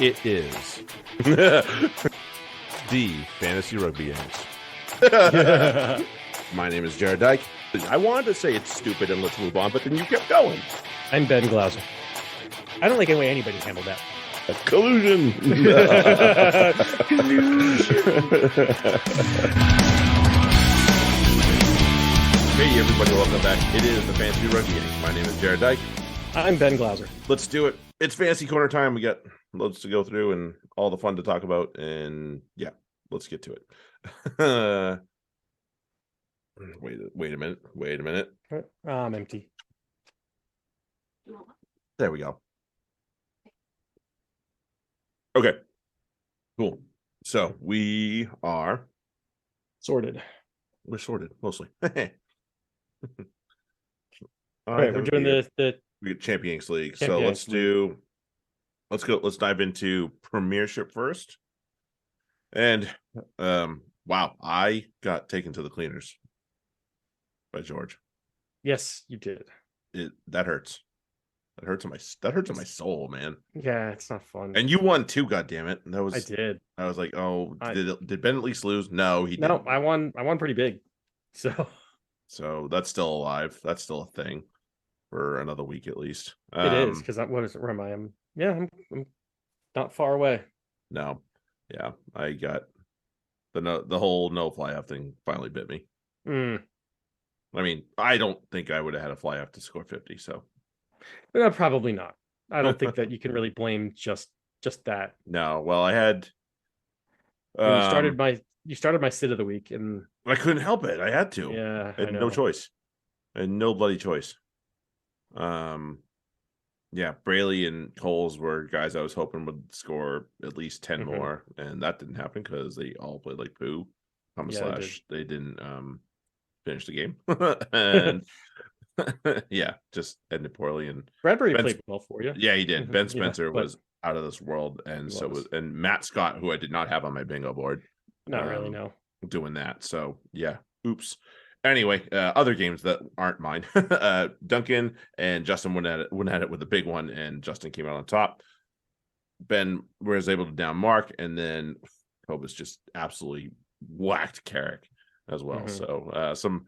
It is the Fantasy Rugby Yanks. My name is Jared Dyke. I wanted to say it's stupid and let's move on, but then you kept going. I'm Ben Glauser. I don't like any way anybody handled that. Collusion. Hey everybody, welcome back. It is the Fantasy Rugby Yanks. My name is Jared Dyke. I'm Ben Glauser. Let's do it. It's Fantasy Corner time. We got loads to go through and all the fun to talk about. And yeah, let's get to it. Wait a minute. I'm empty. There we go. Okay, cool. So we are Sorted. we're sorted mostly. All right, we're doing the we get Champi-Yanks League. So Champi-Yanks let's dive into Premiership first. And wow, I got taken to the cleaners by George. Yes, you did. That hurts. That hurts on my soul, man. Yeah, it's not fun. And you won too, goddammit. I did. I was like, oh, did Ben at least lose? No, he didn't. No, I won pretty big. So that's still alive. That's still a thing for another week at least. It is because where am I? I'm not far away. No, yeah, I got the whole no fly off thing finally bit me. I mean, I don't think I would have had a fly off to score 50. So probably not. I don't think that you can really blame just that. No, well, I had. You started my sit of the week, and I couldn't help it. I had to. Yeah, I had no choice. I had no bloody choice. Yeah, Braley and Coles were guys I was hoping would score at least 10 more, and that didn't happen because they all played like poo. They didn't finish the game, and yeah, just ended poorly. And Bradbury played well for you. Yeah, he did. Ben Spencer was out of this world, and and Matt Scott, who I did not have on my bingo board. Not really, no. Doing that. So yeah, oops. Anyway, other games that aren't mine. Duncan and Justin went at it with a big one, and Justin came out on top. Ben was able to down Mark, and then Cobus just absolutely whacked Carrick as well. So some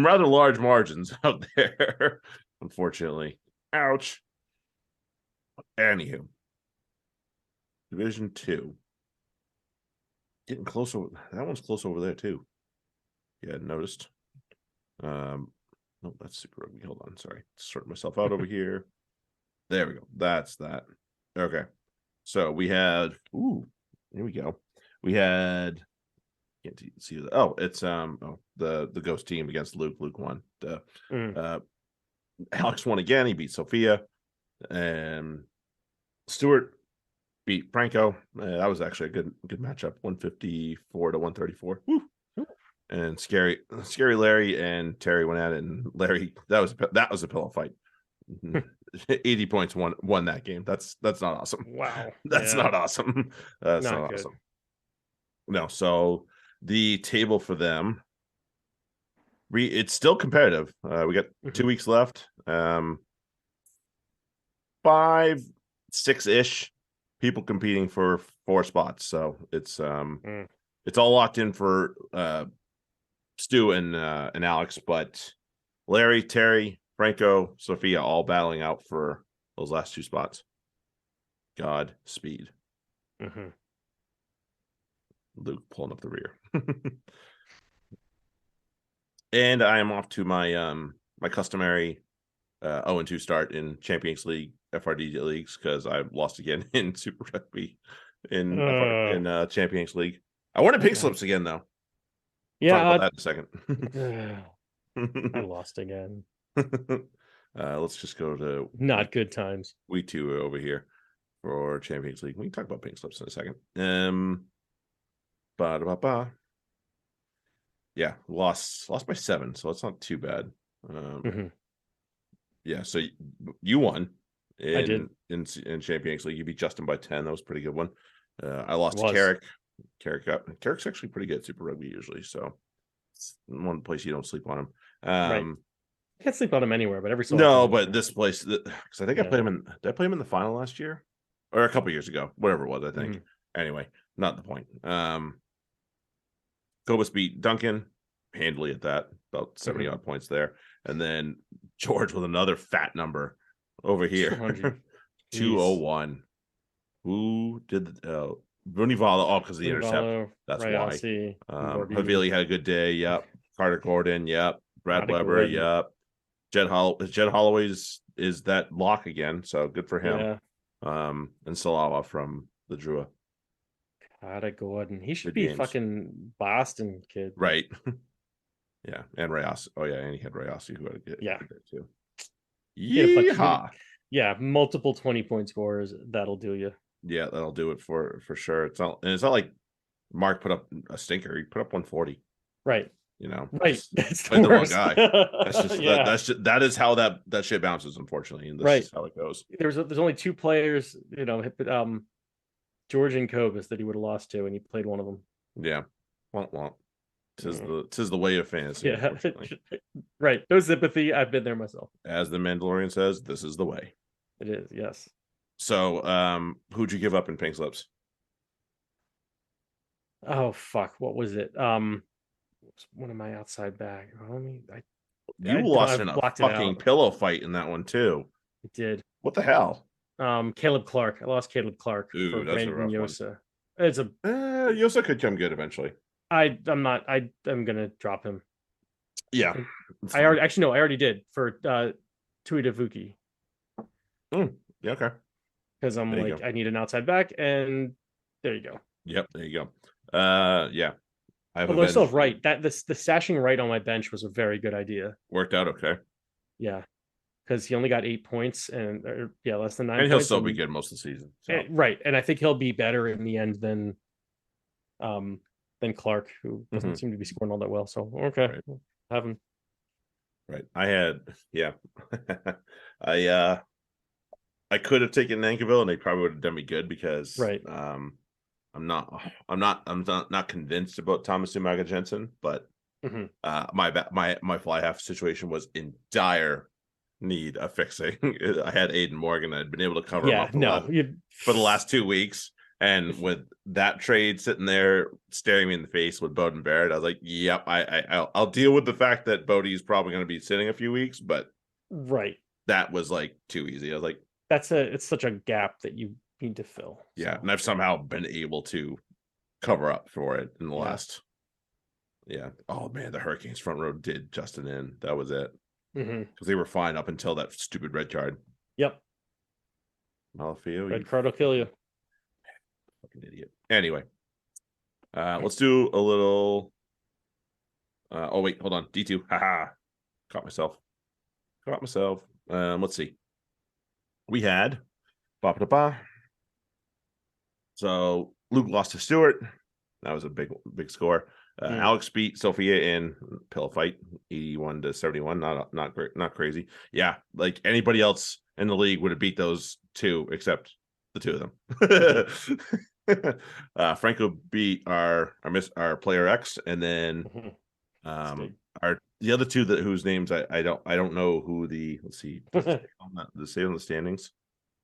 rather large margins out there, unfortunately. Ouch. Anywho, Division 2. Getting closer. That one's close over there too. Yeah, noticed. No, that's Super Rugby. Hold on, sorry. Sort myself out over here. There we go. That's that. Okay. So we had. Ooh, here we go. We had. Can't see that. Oh, it's the Ghost team against Luke. Luke won. Alex won again. He beat Sophia, and Stuart beat Franco. That was actually a good matchup. 154 to 134. Woo. And scary Larry and Terry went at it, and Larry that was a pillow fight. 80 points won that game. That's not awesome. Wow. That's not awesome. That's not good. awesome. No, so the table for them, it's still competitive. We got 2 weeks left. 5, 6-ish people competing for 4 spots. So it's all locked in for Stu and Alex, but Larry, Terry, Franco, Sophia all battling out for those last 2 spots. Godspeed. Luke pulling up the rear. And I am off to my my customary 0-2 start in Champi-Yanks League, FRD leagues, because I lost again in Super Rugby in Champi-Yanks League. I wanted pink slips again though. Yeah, talk about that in a second. I lost again. Let's just go to not good times. We 2 over here for Champi-Yanks League. We can talk about pink slips in a second. Yeah, lost by 7, so it's not too bad. Yeah, so you won. I did in Champi-Yanks League. You beat Justin by 10. That was a pretty good one. I lost to Carrick. Carrick's actually pretty good at Super Rugby usually, so it's one place you don't sleep on him. Right. I can't sleep on him anywhere, but every so no, often. but this place, because I think I played him in. Did I play him in the final last year? or a couple years ago, whatever it was, I think. Mm-hmm. Anyway, not the point. Cobus beat Duncan handily at that, about 70 odd points there. And then George with another fat number over here. 201. Who did the Vunivala? Oh, because of the intercept. That's Rayasi, why. Havili had a good day. Yep. Carter Gordon. Yep. Brad Weber. Gordon. Yep. Jed Holloway's is that lock again, so good for him. Yeah. And Salawa from the Drua. Carter Gordon. He should be fucking Boston kid. Right. Yeah. And Rayasi. Oh, yeah. And he had Rayasi who had a good day too. Yeehaw. Yeah. Multiple 20-point scores. That'll do you. Yeah, that'll do it for sure. It's not like Mark put up a stinker. He put up 140. Right. You know. Right. That's the wrong guy. That's just that is how that shit bounces, unfortunately. And this is how it goes. There's only 2 players, you know, George and Cobus that he would have lost to, and he played one of them. Yeah. Womp. Tis the way of fantasy. Yeah. Right. No sympathy. I've been there myself. As the Mandalorian says, this is the way. It is, yes. So, who'd you give up in Pink Slips? Oh fuck! What was it? One of my outside back. You lost in a fucking pillow fight in that one too. I did. What the hell? Caleb Clark. I lost Caleb Clark for Brandon Yosa. It's a Yosa could come good eventually. I'm gonna drop him. Yeah, I already did for Tuidavuki. Yeah, okay. Because I'm I need an outside back, and there you go. Yep, there you go. Yeah. Although still right, that the stashing right on my bench was a very good idea. Worked out okay. Yeah, because he only got 8 points, and less than 9. And he'll still be good most of the season. So. Right, and I think he'll be better in the end than Clark, who doesn't seem to be scoring all that well. So okay, have him. Right, I could have taken Nankiville, and they probably would have done me good because I'm not convinced about Thomas Umaga Jensen, but my fly half situation was in dire need of fixing. I had Aiden Morgan. I'd been able to cover him up for the last 2 weeks, and with that trade sitting there staring me in the face with Bowden Barrett, I was like, "Yep, I'll deal with the fact that Bodie's probably going to be sitting a few weeks," but that was like too easy. I was like, it's such a gap that you need to fill. Yeah, and I've somehow been able to cover up for it in the last. Yeah. Oh man, the Hurricanes front row did Justin in. That was it. Because they were fine up until that stupid red card. Yep. Malafio, red card will kill you. Fucking idiot. Anyway, let's do a little. Oh wait, hold on. D2. Haha. Caught myself. Let's see. We had. So Luke lost to Stewart. That was a big score. Alex beat Sophia in pillow fight, 81-71. Not great, not crazy. Yeah, like anybody else in the league would have beat those two, except the two of them. Franco beat our player X, and then the other two whose names I don't know who the let's see the say on the standings.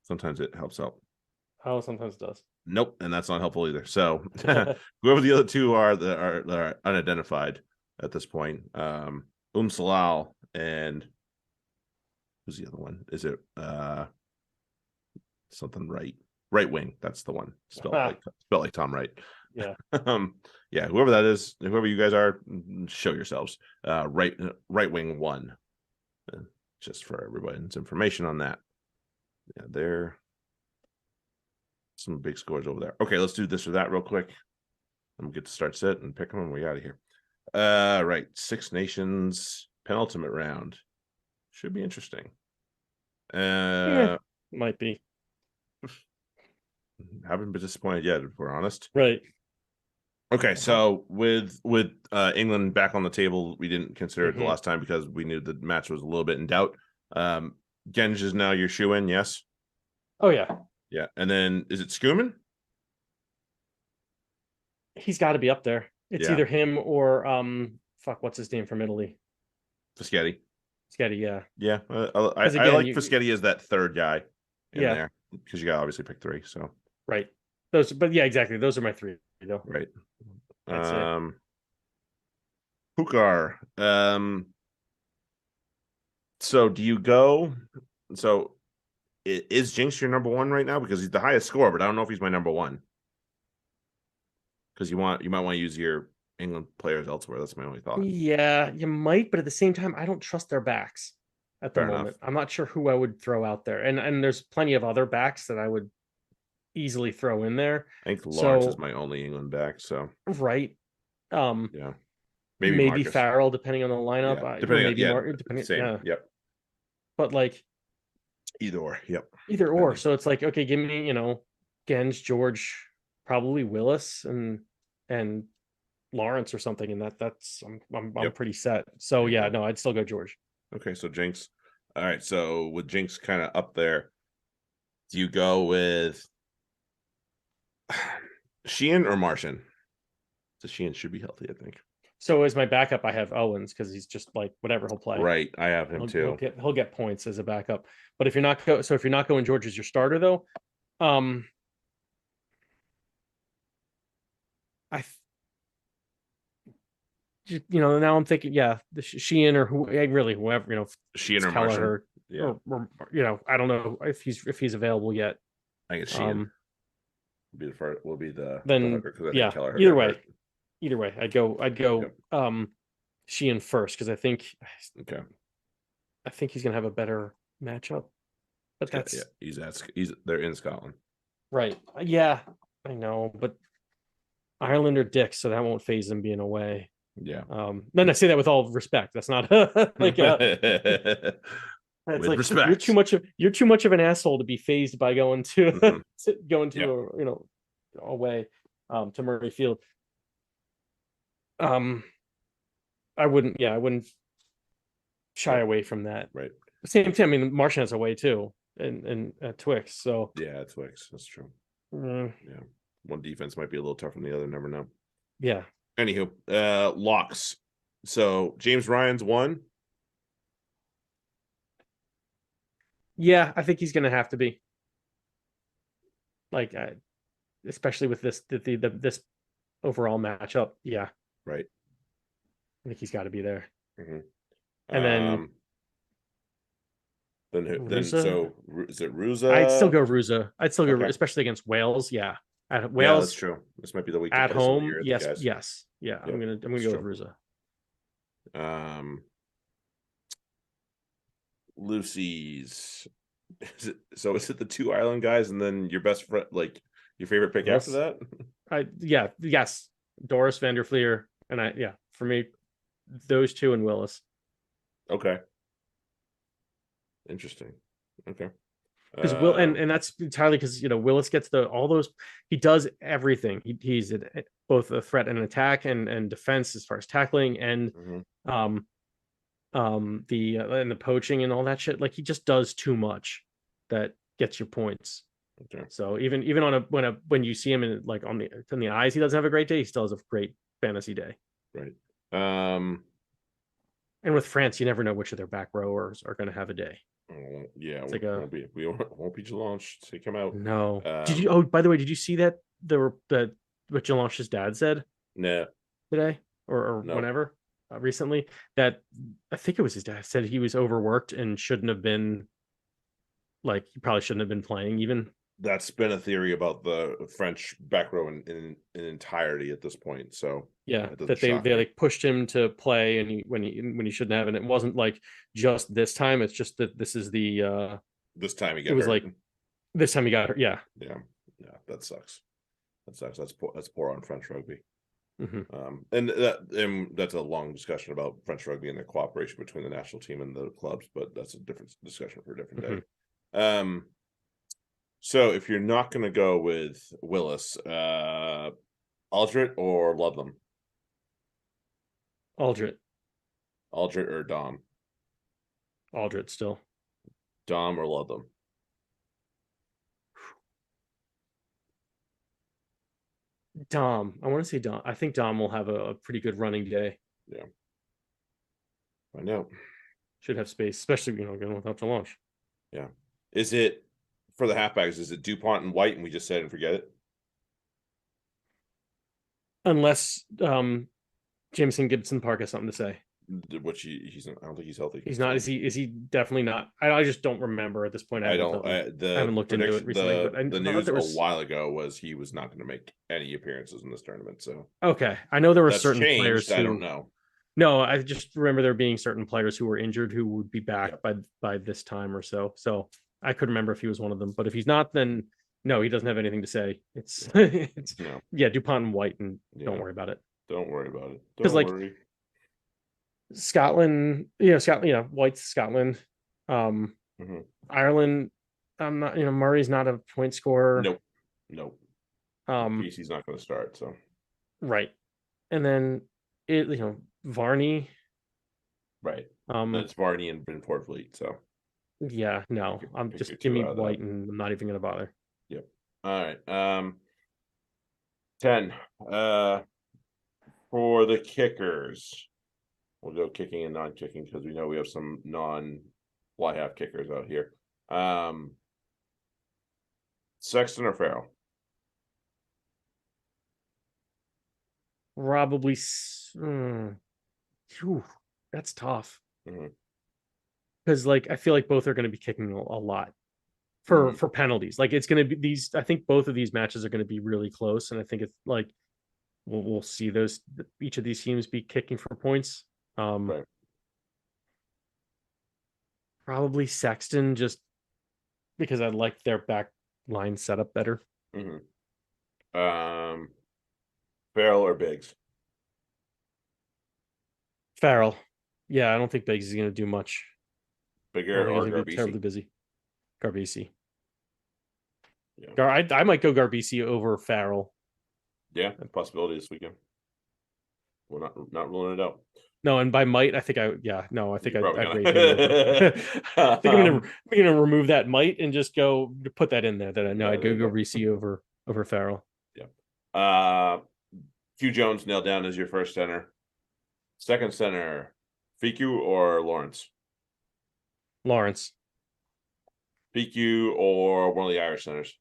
Sometimes it helps out. Oh, sometimes it does. Nope, and that's not helpful either. So whoever the other two are that are unidentified at this point, Salal and who's the other one? Is it something right wing? That's the one. Spelled like Tom Wright. Yeah. Yeah, whoever that is, whoever you guys are, show yourselves. Right wing 1. Just for everybody's information on that. Yeah, they're some big scores over there. Okay, let's do this or that real quick. I'm gonna get to start set and pick them and we out of here. Right, Six Nations penultimate round should be interesting. Might be. Haven't been disappointed yet, if we're honest. Right. Okay, so with England back on the table, we didn't consider it the last time because we knew the match was a little bit in doubt. Genge is now your shoe in, yes? Oh yeah. Yeah, and then is it Skuman? He's got to be up there. It's either him or what's his name from Italy? Fischetti. Fischetti, yeah. Yeah, I like Fischetti as that third guy in there. because you got to obviously pick 3. So Right. Those, but yeah, exactly. Those are my 3 though. right. I'd say. Pukar. So do you go? So is Jinx your number 1 right now? Because he's the highest score, but I don't know if he's my number 1. Because you might want to use your England players elsewhere. That's my only thought. Yeah, you might, but at the same time, I don't trust their backs at the Fair moment. enough. I'm not sure who I would throw out there, and there's plenty of other backs that I would easily throw in there. I think Lawrence is So my only England back. So right, yeah, maybe maybe Marcus. Farrell depending on the lineup, Yeah, or depending on maybe Martin. same. Yeah, Yep. but like Either or. Yep. either or. Depending. So it's like, okay, give me Genge, George, probably Willis, and Lawrence or something, and that's I'm Yep. pretty set. So yeah, no, I'd still go George. Okay, so Jinx. All right, so with Jinx kind of up there, do you go with Sheehan or Martian? So Sheehan should be healthy, I think. So as my backup, I have Owens because he's just like whatever he'll play. Right, I have him too. He'll get points as a backup. But if you're not going George as your starter though, now I'm thinking, yeah, the Sheehan or whoever, Sheehan or Martian. Yeah. Or I don't know if he's available yet. I guess Sheehan will be the then hooker, yeah. Either way, I'd go Sheehan first because I think he's gonna have a better matchup. But that's they're in Scotland. Right. Yeah, I know, but Ireland are dicks, so that won't phase them being away. Yeah. Then I say that with all respect. That's not like It's like respect. You're too much of an asshole to be phased by going to away to Murrayfield. I wouldn't shy away from that. Right. Same time, I mean, Martian has away too, and Twix. So yeah, Twix. That's true. Yeah, one defense might be a little tougher than the other. Never know. Yeah. Anywho, locks. So James Ryan's 1. Yeah, I think he's going to have to be. Like, especially with this this overall matchup. Yeah. Right. I think he's got to be there. Mm-hmm. And then so is it Ruza? I'd still go Ruza. Especially against Wales. Yeah. At Wales, yeah, that's true. This might be the week at home. Yes. Yeah. Yep. I'm gonna go with Ruza. Lucy's. Is it the 2 Ireland guys and then your best friend, like your favorite pick after that? Yes. Doris Vanderfleer and for me, those 2 and Willis. Okay. Interesting. Okay. Because and that's entirely because Willis gets all those. He does everything. He's both a threat and attack and defense as far as tackling and the poaching and all that shit. Like he just does too much that gets your points. Okay. So even on when you see him in on the eyes, he doesn't have a great day. He still has a great fantasy day. Right. And with France, you never know which of their back rowers are going to have a day. Yeah, it's we won't be Jalanche to come out. No. Did you? Oh, by the way, did you see that what Jalanche's dad said? No. Today or no. Whenever recently that I think it was his dad said he was overworked and shouldn't have been. Like he probably shouldn't have been playing even. That's been a theory about the French back row in entirety at this point. So yeah, that they like pushed him to play and when he shouldn't have, and it wasn't like just this time. It's just that this is the this time he got. It was hurt. like this time he got hurt. Yeah. That sucks. That's poor on French rugby. Mm-hmm. And that's a long discussion about French rugby and the cooperation between the national team and the clubs, but that's a different discussion for a different day. So if you're not going to go with Willis, Aldrit or Ludlam? Aldrit or Dom? Aldrit still. Dom or Ludlam? Dom. I want to say Dom. I think Dom will have a pretty good running day. Yeah. I know. Should have space, especially going without the launch. Yeah. Is it for the halfbacks, is it DuPont and White, and we just said and forget it? Unless Jameson Gibson Park has something to say. Which he's I don't think he's healthy. He's not. Is he definitely not? I just don't remember at this point. I haven't looked into it recently. But the news a while ago was he was not going to make any appearances in this tournament. So okay, I know there were certain players. I don't know. No, I just remember there being certain players who were injured who would be back by this time or so. So I couldn't remember if he was one of them. But if he's not, then no, he doesn't have anything to say. It's DuPont and White, and don't worry about it. Don't worry about it. Because Scotland, White's Scotland. Ireland, I'm not, Murray's not a point scorer. Nope. He's not going to start, so. Right. And then Varney. Right. That's Varney and Ben Portfleet, so. Yeah, no. I'm just give me White and I'm not even gonna bother. Yep. All right. 10. For the kickers. We'll go kicking and non-kicking because we know we have some non-fly half kickers out here. Sexton or Farrell? Probably. That's tough. Because I feel like both are going to be kicking a lot for penalties. It's going to be these. I think both of these matches are going to be really close, and I think it's we'll see each of these teams be kicking for points. Right. Probably Sexton, just because I like their back line setup better. Farrell or Biggs? Farrell. Yeah, I don't think Biggs is going to do much. Bigger or Garbisi? Terribly busy. Garbisi. Yeah. I might go Garbisi over Farrell. Yeah, possibility this weekend. We're not ruling it out. No, and by might, I think I'd rate him over. I think I'm gonna remove that might and just go put that in there. That I know I'd go Garbisi over Farrell. Yeah. Hugh Jones nailed down as your first center. Second center, Fiku or Lawrence? Lawrence. Fiku or one of the Irish centers?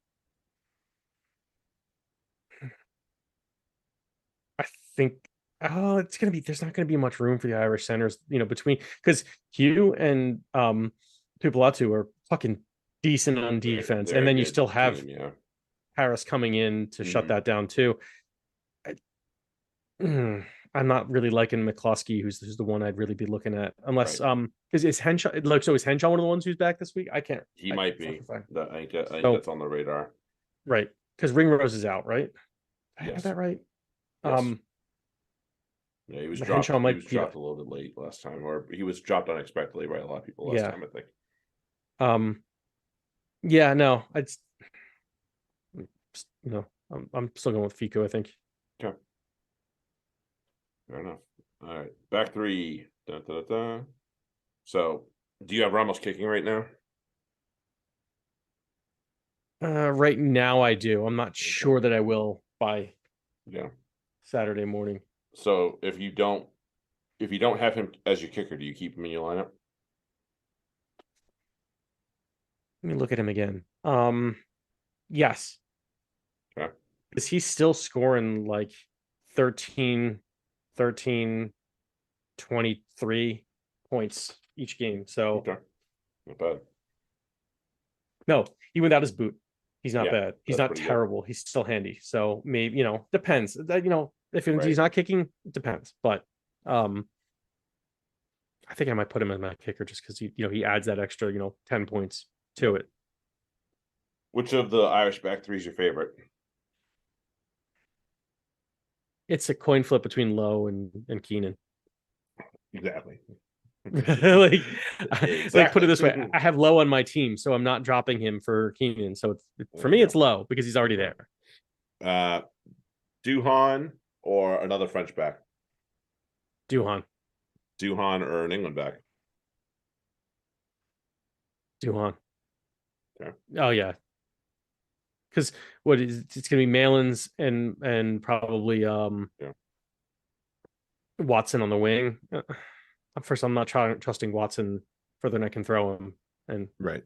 I think there's not gonna be much room for the Irish centers, between, because Hugh and Tuipulotu are fucking decent on defense, and then you still have Harris coming in to shut that down too. I'm not really liking McCloskey, who's the one I'd really be looking at, unless is Henshaw is Henshaw one of the ones who's back this week? I can't. He might be. I think that's on the radar. Right, because Ringrose is out, right? I have that right. Yes. Yeah, he was dropped. He was dropped a little bit late last time, or he was dropped unexpectedly by a lot of people last time, I think. Yeah, no, I'm still going with Fico, I think. Okay. Fair enough. All right, back three. So, do you have Ramos kicking right now? Right now I do. I'm not sure that I will by Saturday morning. So if you don't have him as your kicker, do you keep him in your lineup? Let me look at him again. Yes. Okay. Because he's still scoring 13, 23 points each game. So not bad. No, even without his boot, he's not bad. He's not terrible. Good. He's still handy. So maybe, depends. If he's not kicking, it depends. But I think I might put him as my kicker just because he adds that extra 10 points to it. Which of the Irish back three is your favorite? It's a coin flip between Lowe and Keenan. Exactly. Put it this way, I have Lowe on my team, so I'm not dropping him for Keenan. So for me, it's Lowe because he's already there. Duhan or another French back? Duhan or an England back? Duhan. Okay. Oh yeah. Because it's gonna be Malins and probably Watson on the wing. First, I'm not trusting Watson further than I can throw him, and right,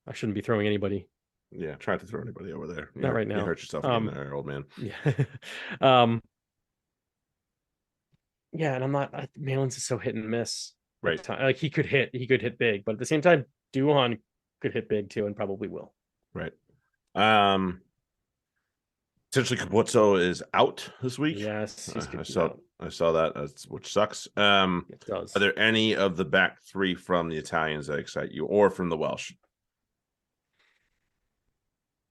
I shouldn't be throwing anybody Yeah, try to throw anybody over there. Not right now. You hurt yourself again there, old man. Yeah. Yeah, and I'm not. Malin's is so hit and miss. Right. Like he could hit big, but at the same time, Duhan could hit big too, and probably will. Right. Essentially, Kabuto is out this week. Yes, I saw that, which sucks. It does. Are there any of the back three from the Italians that excite you, or from the Welsh?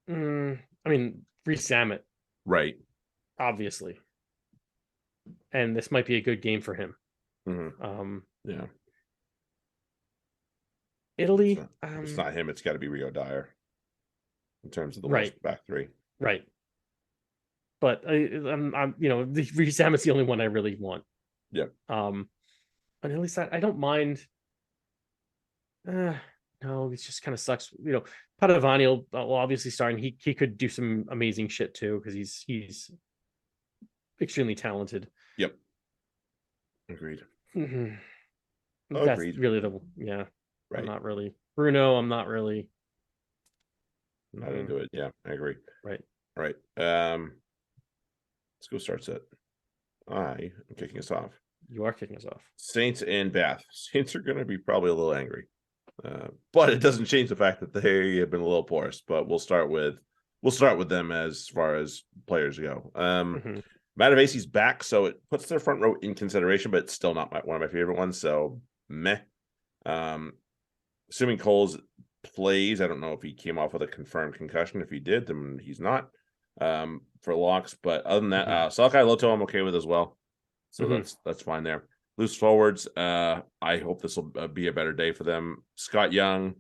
I mean, Reece Zammit, right? Obviously, and this might be a good game for him. Yeah. Italy. It's not him. It's got to be Rio Dyer in terms of the right. Welsh back three. Right. But I'm the Reece Zammit's the only one I really want. Yeah. But at least I don't mind. No, it just kind of sucks. Padovani will obviously start, and he could do some amazing shit too because he's extremely talented. Yep. Agreed. Mm-hmm. That's really right. I'm not really Bruno. I'm not really. Not into it. Yeah, I agree. Right. Let's go start set. I am kicking us off. You are kicking us off. Saints and Bath. Saints are going to be probably a little angry, but it doesn't change the fact that they have been a little porous. But we'll start with them as far as players go. Matavesi's back, so it puts their front row in consideration, but it's still not one of my favorite ones. So meh. Assuming Coles plays, I don't know if he came off with a confirmed concussion. If he did, then he's not. For locks, but other than that, Salakai Loto I'm okay with as well. So that's fine there. Loose forwards, I hope this will be a better day for them. Scott Young,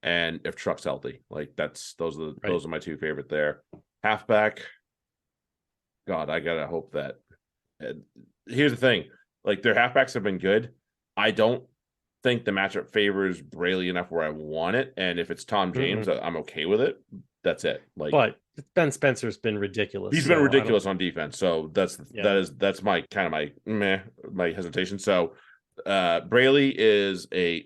and if Truck's healthy, like those are my two favorite there. Halfback, God, I gotta hope that. Here's the thing, like their halfbacks have been good. I don't think the matchup favors Braley enough where I want it, and if it's Tom James, I'm okay with it. That's it. But Ben Spencer's been ridiculous. He's been ridiculous on defense. So that's my kind of my hesitation. So Braley is a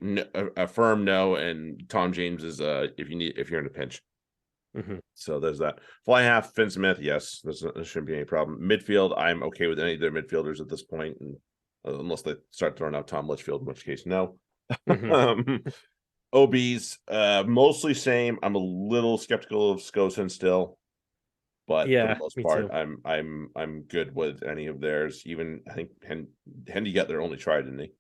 firm no, and Tom James is if you're in a pinch. So there's that. Fly half, Finn Smith, yes, there shouldn't be any problem. Midfield, I'm okay with any of their midfielders at this point, and unless they start throwing out Tom Litchfield, in which case no. OBs, mostly same. I'm a little skeptical of Skosen still, but for the most part, too. I'm good with any of theirs. Even I think Hendy got their only try, didn't he?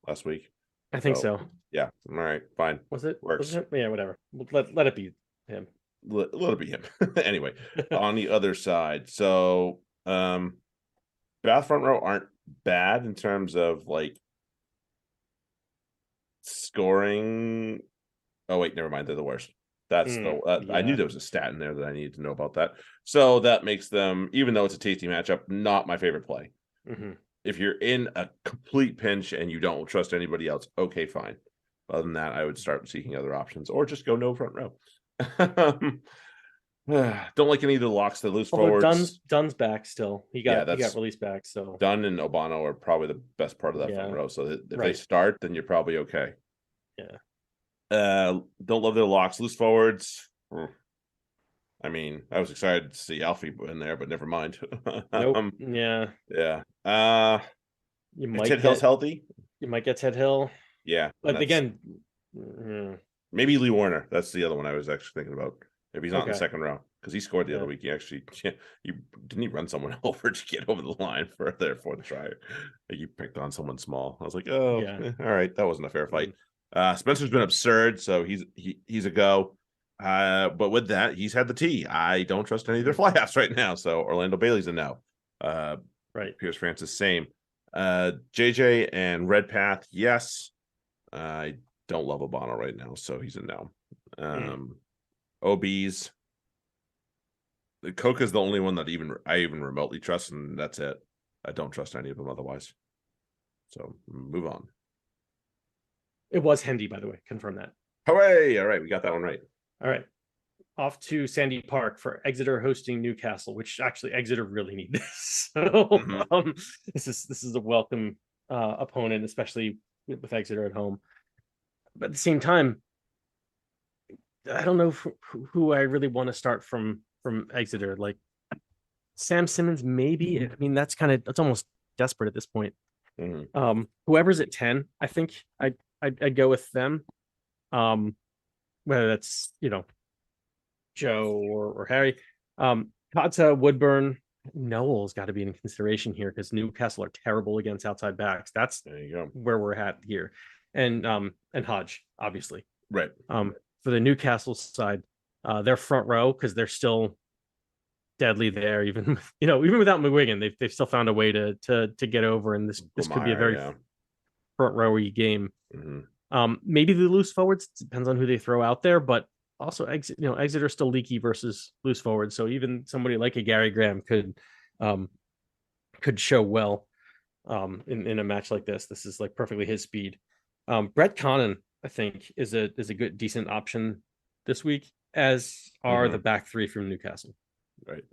Last week. I think so. Yeah. All right. Fine. Was it? Works. Yeah. Whatever. Let it be him. Let it be him. Anyway, on the other side, so Bath front row aren't bad in terms of like scoring. Oh wait, never mind. They're the worst. That's I knew there was a stat in there that I needed to know about that. So that makes them, even though it's a tasty matchup, not my favorite play. If you're in a complete pinch and you don't trust anybody else, okay, fine. Other than that, I would start seeking other options or just go no front row. Don't like any of the locks, the loose forwards. Dunn's back still. He got released back. So Dunn and Obano are probably the best part of that front row. So if they start, then you're probably okay. Don't love their locks. Loose forwards. I mean, I was excited to see Alfie in there, but never mind. Nope. You might Ted Hill's healthy. You might get Ted Hill. Yeah, but again, maybe Lee Warner. That's the other one I was actually thinking about. If he's not in the second row, because he scored the other week. He actually, didn't he run someone over to get over the line for their fourth try? You picked on someone small. I was like, all right, that wasn't a fair fight. Spencer's been absurd, so he's a go. But with that, he's had the T. I don't trust any of their fly halves right now. So Orlando Bailey's a no. Pierce Francis, same. JJ and Redpath, yes. I don't love Obano right now, so he's a no. OBs. The Coca's the only one that I even remotely trust, and that's it. I don't trust any of them otherwise. So move on. It was Hendy, by the way. Confirm that. Hooray! All right, we got that one right. All right. Off to Sandy Park for Exeter hosting Newcastle, which actually Exeter really need this. So this is a welcome opponent, especially with Exeter at home. But at the same time, I don't know who I really want to start from Exeter. Like Sam Simmons, maybe. I mean, that's almost desperate at this point. Whoever's at 10, I think I'd go with them. Whether that's Joe or Harry. Kata, Woodburn, Noel's got to be in consideration here because Newcastle are terrible against outside backs. That's there you go. Where we're at here. And Hodge, obviously. Right. For the Newcastle side, their front row, because they're still deadly there, even without McGuigan, they've still found a way to get over, and this could be a very front rowy game. Maybe the loose forwards, depends on who they throw out there, but also Exeter still leaky versus loose forwards, so even somebody like a Gary Graham could show well in a match like this. This is like perfectly his speed. Brett Connon, I think, is a good decent option this week, as are the back three from Newcastle. Right.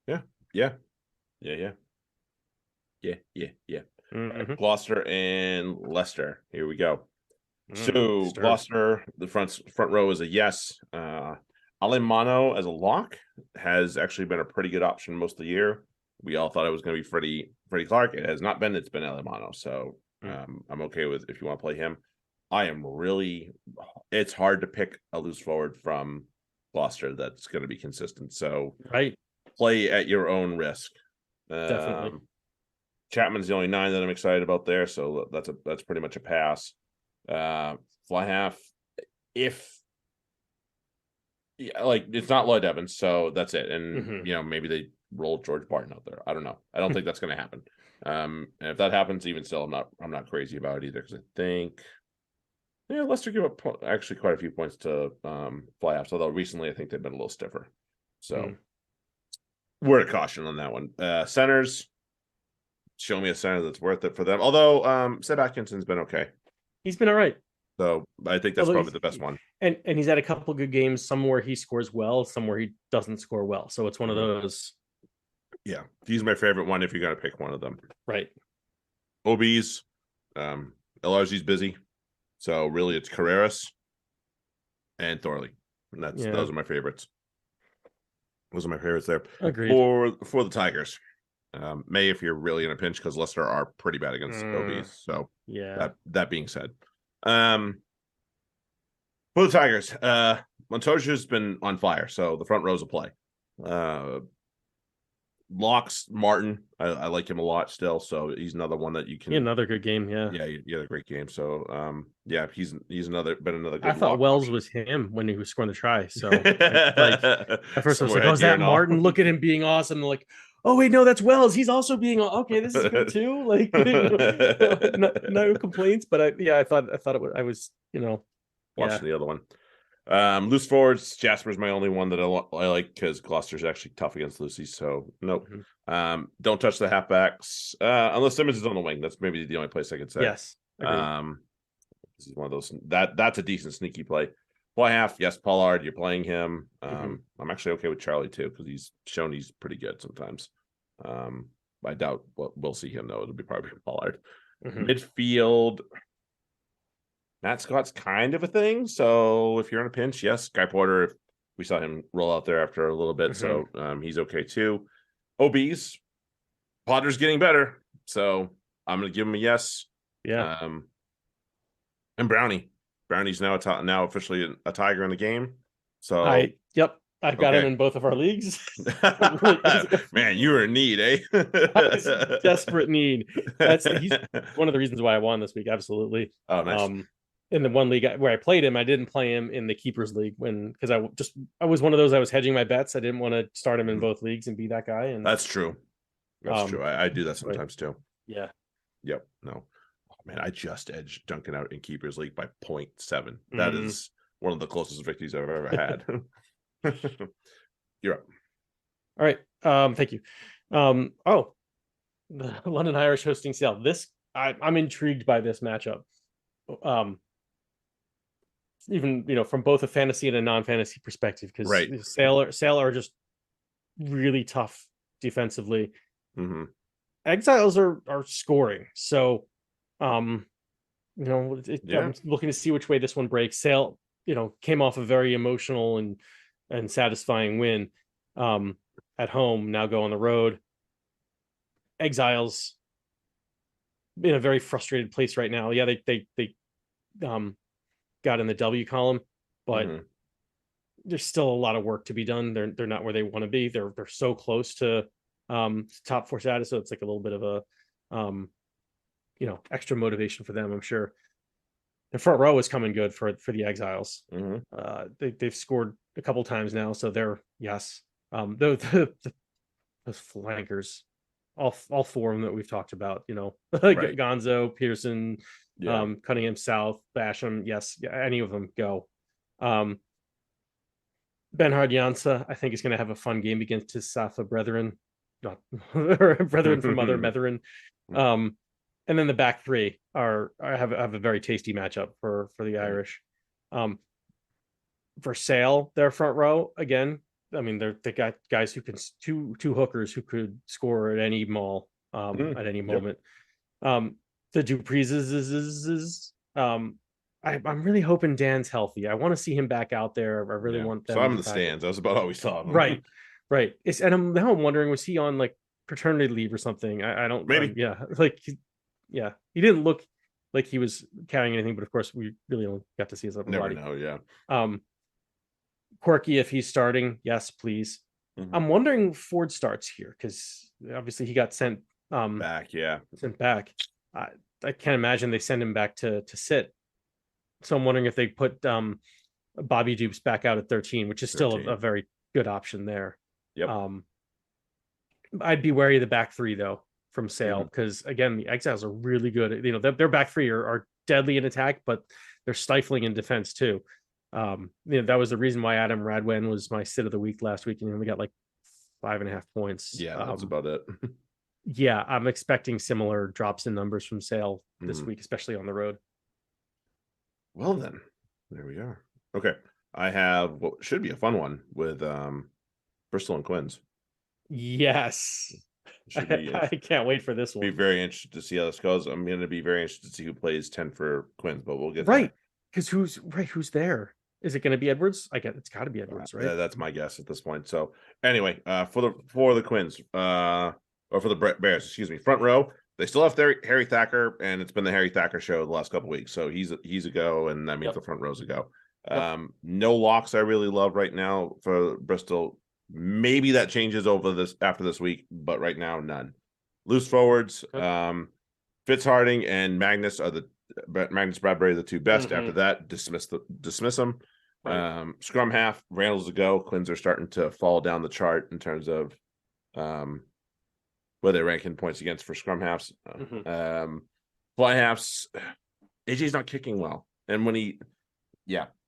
Yeah. Gloucester and Leicester. Here we go. So Gloucester, the front row is a yes. Alemano as a lock has actually been a pretty good option most of the year. We all thought it was going to be Freddie Clark. It has not been. It's been Alemano. So I'm okay with if you want to play him. It's hard to pick a loose forward from Gloucester that's going to be consistent. So play at your own risk. Definitely. Chapman's the only 9 that I'm excited about there, so that's pretty much a pass. Fly half, it's not Lloyd Evans, so that's it. And maybe they roll George Barton out there. I don't know. I don't think that's going to happen. And if that happens, even still, I'm not crazy about it either, because I think Leicester give up actually quite a few points to fly halves, although recently I think they've been a little stiffer. So word of caution on that one. Centers, show me a center that's worth it for them. Although Seb Atkinson's been okay. He's been all right. So I think that's probably the best one. And he's had a couple good games, some where he scores well, some where he doesn't score well. So it's one of those. Yeah, he's my favorite one if you're going to pick one of them. Right. OBs, LRG's busy. So really it's Carreras and Thorley. And those are my favorites. Those are my favorites there. Agreed. For the Tigers. May, if you're really in a pinch, because Leicester are pretty bad against OBs. So that being said. For the Tigers, Montoya's been on fire, so the front rows will play. Locks, Martin, I like him a lot still, so he's another one that you can. Another good game, yeah, he had a great game. So, he's another good. I thought Wells was him when he was scoring the try. So, at first I was like, "Oh, is that Martin?" Look at him being awesome. And like, oh wait, no, that's Wells. He's also being okay. This is good too. Like, no complaints. But I thought I was watching the other one. Loose forwards, Jasper's my only one that I like because Gloucester's actually tough against Lucy's. So nope. Don't touch the halfbacks unless Simmons is on the wing. That's maybe the only place I could say. Yes. This is one of those that's a decent sneaky play. Fly half, yes, Pollard, you're playing him. I'm actually okay with Charlie too because he's shown he's pretty good sometimes. I doubt we'll see him though. It'll be probably Pollard. Midfield, Matt Scott's kind of a thing. So if you're in a pinch, yes, Guy Porter. If we saw him roll out there after a little bit, so he's okay too. OBs, Potter's getting better, so I'm going to give him a yes. Yeah. And Brownie's now officially a Tiger in the game. So I've got him in both of our leagues. Man, you were in need, eh? Desperate need. He's one of the reasons why I won this week. Absolutely. Oh, nice. In the one league where I played him, I didn't play him in the keepers league because I was one of those. I was hedging my bets. I didn't want to start him in both leagues and be that guy. And that's true. That's true. I do that sometimes too. Yeah. Yep. No. Oh, man, I just edged Duncan out in keepers league by 0.7. That is one of the closest victories I've ever had. You're up. All right. Thank you. The London Irish hosting Sale. I'm intrigued by this matchup. Even from both a fantasy and a non-fantasy perspective, because Sale are just really tough defensively. Exiles are scoring, so I'm looking to see which way this one breaks. Sale came off a very emotional and satisfying win at home. Now go on the road. Exiles in a very frustrated place right now. Yeah, they got in the W column, but there's still a lot of work to be done. They're not where they want to be. They're so close to top 4 status, so it's like a little bit of a extra motivation for them, I'm sure. The front row is coming good for the Exiles. They've scored a couple times now, so they're those flankers, all 4 of them that we've talked about, Right. Gonzo, Pearson, Cunningham, South, Basham, yes, any of them go. Benhard Jansa, I think, is going to have a fun game against his Safa brethren, not brethren from other brethren. And then the back 3 have a very tasty matchup for the Irish. For Sale, their front row again. I mean, they got guys who can two hookers who could score at any maul at any moment. The Duprees I'm really hoping Dan's healthy. I want to see him back out there. I really want them. So I'm in the stands. That was about all we saw. Right. And now I'm wondering, was he on like paternity leave or something? I don't. Maybe. He didn't look like he was carrying anything, but of course we really only got to see his upper body. Never know. Yeah. Quirky, if he's starting, yes, please. I'm wondering if Ford starts here because obviously he got sent back. Yeah. Sent back. I can't imagine they send him back to sit. So I'm wondering if they put Bobby Dupes back out at 13, which is still a very good option there. Yep. I'd be wary of the back 3 though from Sale because again the Exiles are really good. Their back 3 are deadly in attack, but they're stifling in defense too. That was the reason why Adam Radwan was my sit of the week last week, and we got like 5.5 points. Yeah, that's about it. Yeah, I'm expecting similar drops in numbers from Sale this week, especially on the road. Well then, there we are. Okay, I have what should be a fun one with Bristol and Quins. Yes, I can't wait for this one. Be very interested to see how this goes. I'm going to be very interested to see who plays 10 for Quins, but we'll get right because who's there? Is it going to be Edwards? I guess it's got to be Edwards, right? That's my guess at this point. So anyway, for the Quins, or for the Bears, excuse me, front row. They still have Harry Thacker, and it's been the Harry Thacker show the last couple of weeks. So he's a go, and that means the front row's a go. No locks I really love right now for Bristol. Maybe that changes after this week, but right now none. Loose forwards, Fitzharding and Magnus Bradbury are the 2 best. After that, dismiss them. Right. Scrum half, Randall's a go. Quins are starting to fall down the chart in terms of where they're ranking points against for scrum halves. Fly halves, AJ's not kicking well. And when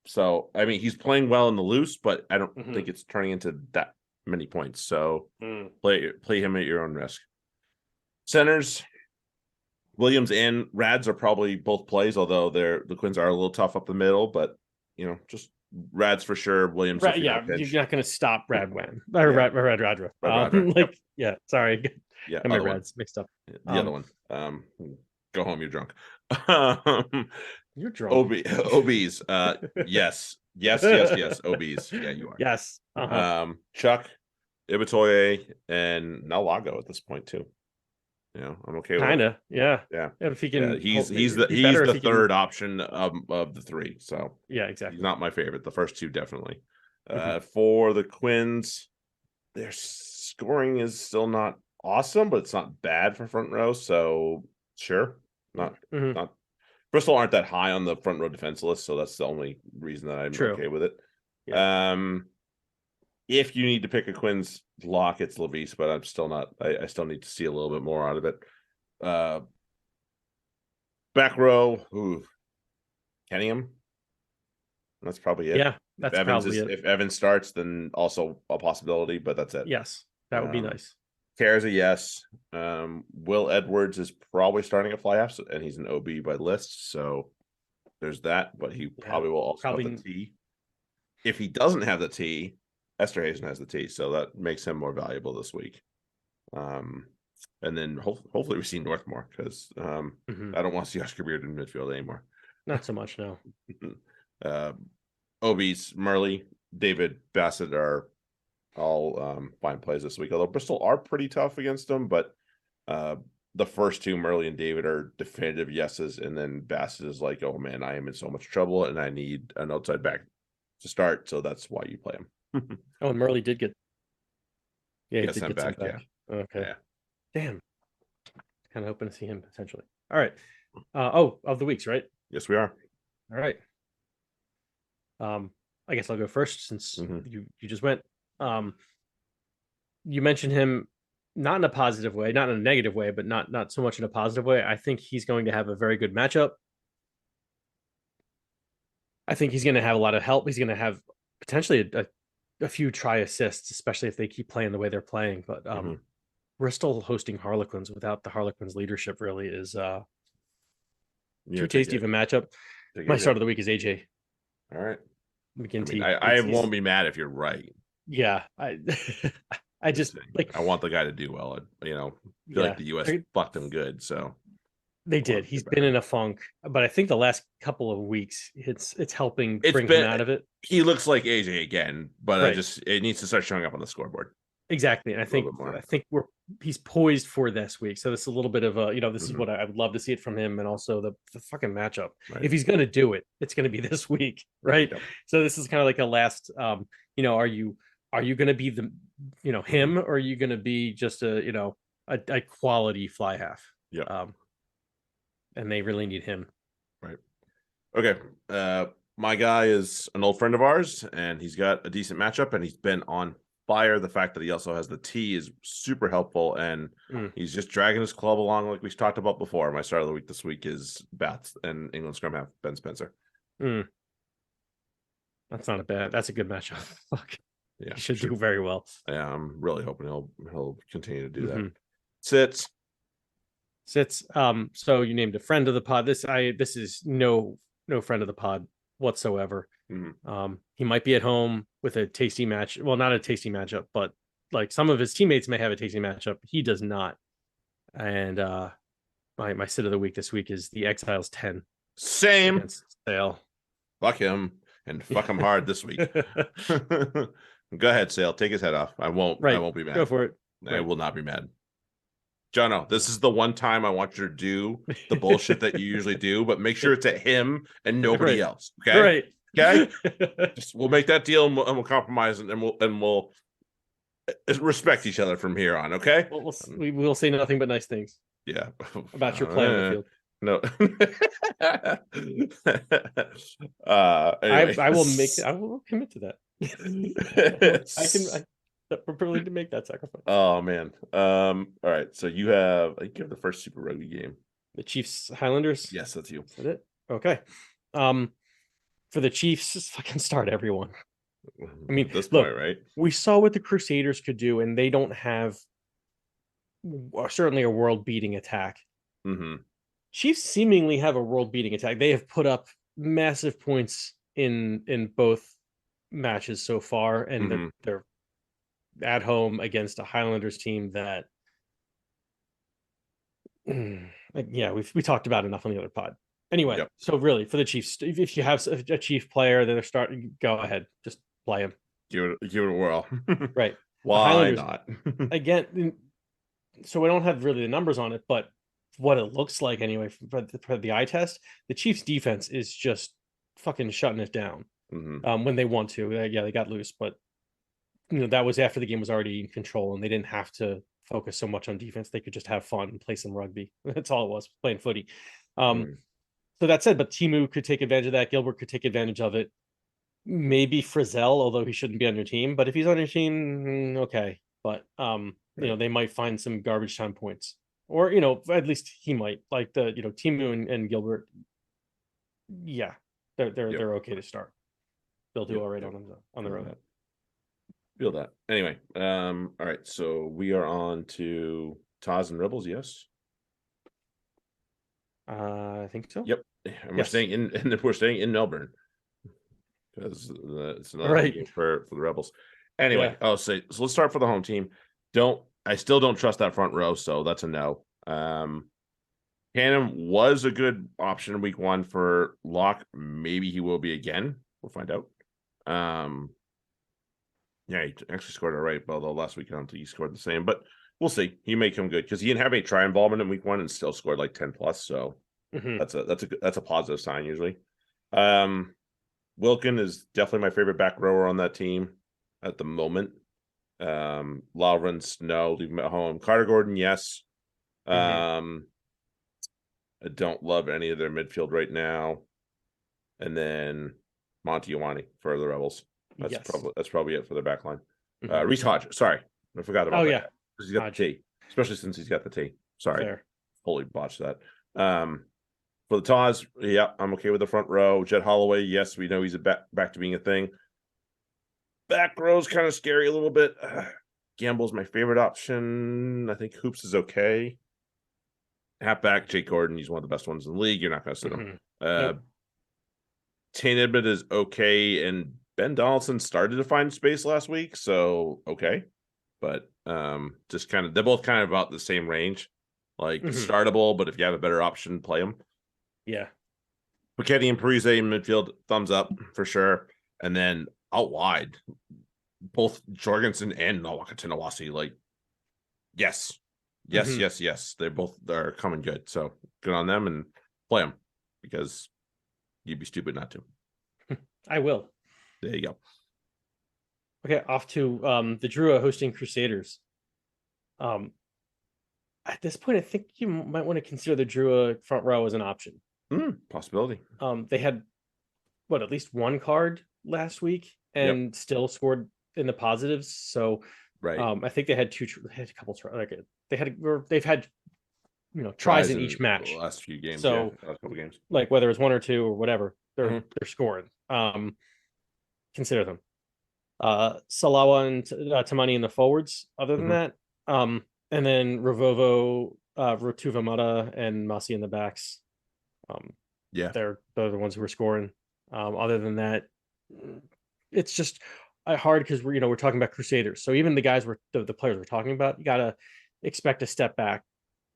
so I mean he's playing well in the loose, but I don't think it's turning into that many points. So play him at your own risk. Centers, Williams and Rads are probably both plays, although the Quins are a little tough up the middle, but just Rads for sure. Williams, you're not going to stop Radwan or Radra. Sorry. Yeah, my Rads mixed up. The other one. Go home. You're drunk. You're drunk. OBs. Yes. OBs. Yeah, you are. Yes. Chuck, Ibitoye, and now Lago at this point too. I'm okay with it. Kinda. Yeah. If he can, he's the third option of the 3. So yeah, exactly. He's not my favorite. The first 2 definitely. For the Quins, their scoring is still not awesome, but it's not bad for front row. So sure, not Bristol aren't that high on the front row defense list, so that's the only reason that I'm okay with it. Yeah. If you need to pick a Quins lock, it's Levis, but I'm still not. I still need to see a little bit more out of it. Back row, Kenningham. That's probably it. Yeah, that's probably it. If Evans starts, then also a possibility, but that's it. Yes, that would be nice. Care's a yes. Will Edwards is probably starting at fly half, and he's an OB by list, so there's that. But he probably will also have the T. If he doesn't have the T, Esterhazen has the T, so that makes him more valuable this week. And then hopefully we see Northmore because I don't want to see Oscar Beard in midfield anymore. Not so much, no. Obies, Murley, David, Bassett are all fine plays this week. Although Bristol are pretty tough against them, but the first two, Murley and David, are definitive yeses, and then Bassett is like, oh man, I am in so much trouble, and I need an outside back to start. So that's why you play him. Oh, and Murley did get. Yeah, he did get sent back. Yeah. Okay. Yeah. Damn. Kind of hoping to see him potentially. All right. Of the weeks, right? Yes, we are. All right. I guess I'll go first since you just went. You mentioned him not in a positive way, not in a negative way, but not so much in a positive way. I think he's going to have a very good matchup. I think he's going to have a lot of help. He's going to have potentially a few try assists, especially if they keep playing the way they're playing. But Bristol hosting Harlequins without the Harlequins leadership really is too tasty of a matchup. My start of the week is AJ. All right. McGinty. I won't be mad if you're right. Yeah. I just I want the guy to do well. I feel like the US fucked him good. So they did. He's been in a funk, but I think the last couple of weeks it's helping bring him out of it. He looks like AJ again, but it needs to start showing up on the scoreboard. Exactly. And I think he's poised for this week. So this is a little bit of a, this is what I would love to see it from him. And also the fucking matchup. Right. If he's going to do it, it's going to be this week. Right. Yep. So this is kind of like a last, are you going to be the, him, or are you going to be just a quality fly half? Yeah. And they really need him. Right. Okay. My guy is an old friend of ours, and he's got a decent matchup, and he's been on fire. The fact that he also has the T is super helpful, and he's just dragging his club along like we talked about before. My start of the week this week is Bats and England scrum half Ben Spencer. That's not that's a good matchup. Fuck. Yeah, he should do very well. Yeah, I'm really hoping he'll continue to do that. Sits. So you named a friend of the pod. This is no friend of the pod whatsoever. He might be at home with a tasty match. Well, not a tasty matchup, but like some of his teammates may have a tasty matchup. He does not. And my sit of the week this week is the Exiles 10. Same. Against Sale. Fuck him and fuck him hard this week. Go ahead, Sale. Take his head off. I won't be mad. Go for it. I will not be mad. Jono, this is the one time I want you to do the bullshit that you usually do, but make sure it's at him and nobody else. Okay. Right. Okay. We'll make that deal, and we'll compromise, and we'll respect each other from here on. Okay. We will say nothing but nice things. Yeah. About your play on the field. No. Anyway. I will commit to that. I prefer to make that sacrifice. Oh man. All right. So you have the first Super Rugby game. The Chiefs Highlanders? Yes, that's you. Is that it? Okay. For the Chiefs, just fucking start everyone. I mean, at this point, right? We saw what the Crusaders could do, and they don't have certainly a world-beating attack. Chiefs seemingly have a world-beating attack. They have put up massive points in both matches so far, and they're at home against a Highlanders team that, we talked about enough on the other pod. Anyway, So really, for the Chiefs, if you have a Chief player that they're starting, go ahead, just play him. Give it a whirl. Right. Why not? Again, so we don't have really the numbers on it, but what it looks like anyway for the eye test, the Chiefs defense is just fucking shutting it down when they want to. They got loose, but that was after the game was already in control and they didn't have to focus so much on defense. They could just have fun and play some rugby. That's all it was, playing footy. So that said, but Timu could take advantage of that. Gilbert could take advantage of it. Maybe Frizzell, although he shouldn't be on your team. But if he's on your team, okay. But they might find some garbage time points, or at least he might. Like the Timu and Gilbert. Yeah, they're okay to start. They'll do all right on their own. Feel that. Anyway, all right. So we are on to Taz and Rebels. Yes. I think so. Yep, and we're staying in Melbourne because it's another game for the Rebels. Anyway, so let's start for the home team. I still don't trust that front row, so that's a no. Canham was a good option in week one for Locke. Maybe he will be again. We'll find out. Yeah, he actually scored all right, although last week I don't think he scored the same, but we'll see. He may come good because he didn't have any try involvement in week 1 and still scored like 10 plus. So that's a positive sign usually. Wilkin is definitely my favorite back rower on that team at the moment. Lawrence, no, leave him at home. Carter Gordon, yes. I don't love any of their midfield right now. And then Monty Ioane for the Rebels. That's probably it for their back line. Reese Hodge, sorry, I forgot about that. Yeah, because he's got the T, especially since he's got the T. Sorry, Holy botched that. For the Taz, yeah, I'm okay with the front row. Jed Holloway, yes, we know he's back to being a thing. Back row's kind of scary a little bit. Gamble's my favorite option. I think Hoops is okay. Halfback, Jake Gordon, he's one of the best ones in the league. You're not going to sit him. Tane Edmond is okay, and Ben Donaldson started to find space last week, so okay. But just kind of, they're both kind of about the same range. Like startable, but if you have a better option, play them. Yeah. Paquette and Parise in midfield, thumbs up for sure. And then out wide, both Jorgensen and Nawaqanawasi, like, yes. They're coming good. So good on them and play them because you'd be stupid not to. I will. There you go. Okay, off to the Drua hosting Crusaders. At this point, I think you might want to consider the Drua front row as an option. Possibility. They had at least one card last week and still scored in the positives. So right. I think they had a couple they've had tries in each match the last few games. So last couple games. Like whether it's 1 or 2 or whatever, they're scoring. Consider them. Salawa and Tamani in the forwards. Other than that, and then Ravovo, Rotuvamata, and Masi in the backs. They're the ones who are scoring. Other than that, it's just hard because we're talking about Crusaders. So even the guys the players we're talking about, you gotta expect a step back.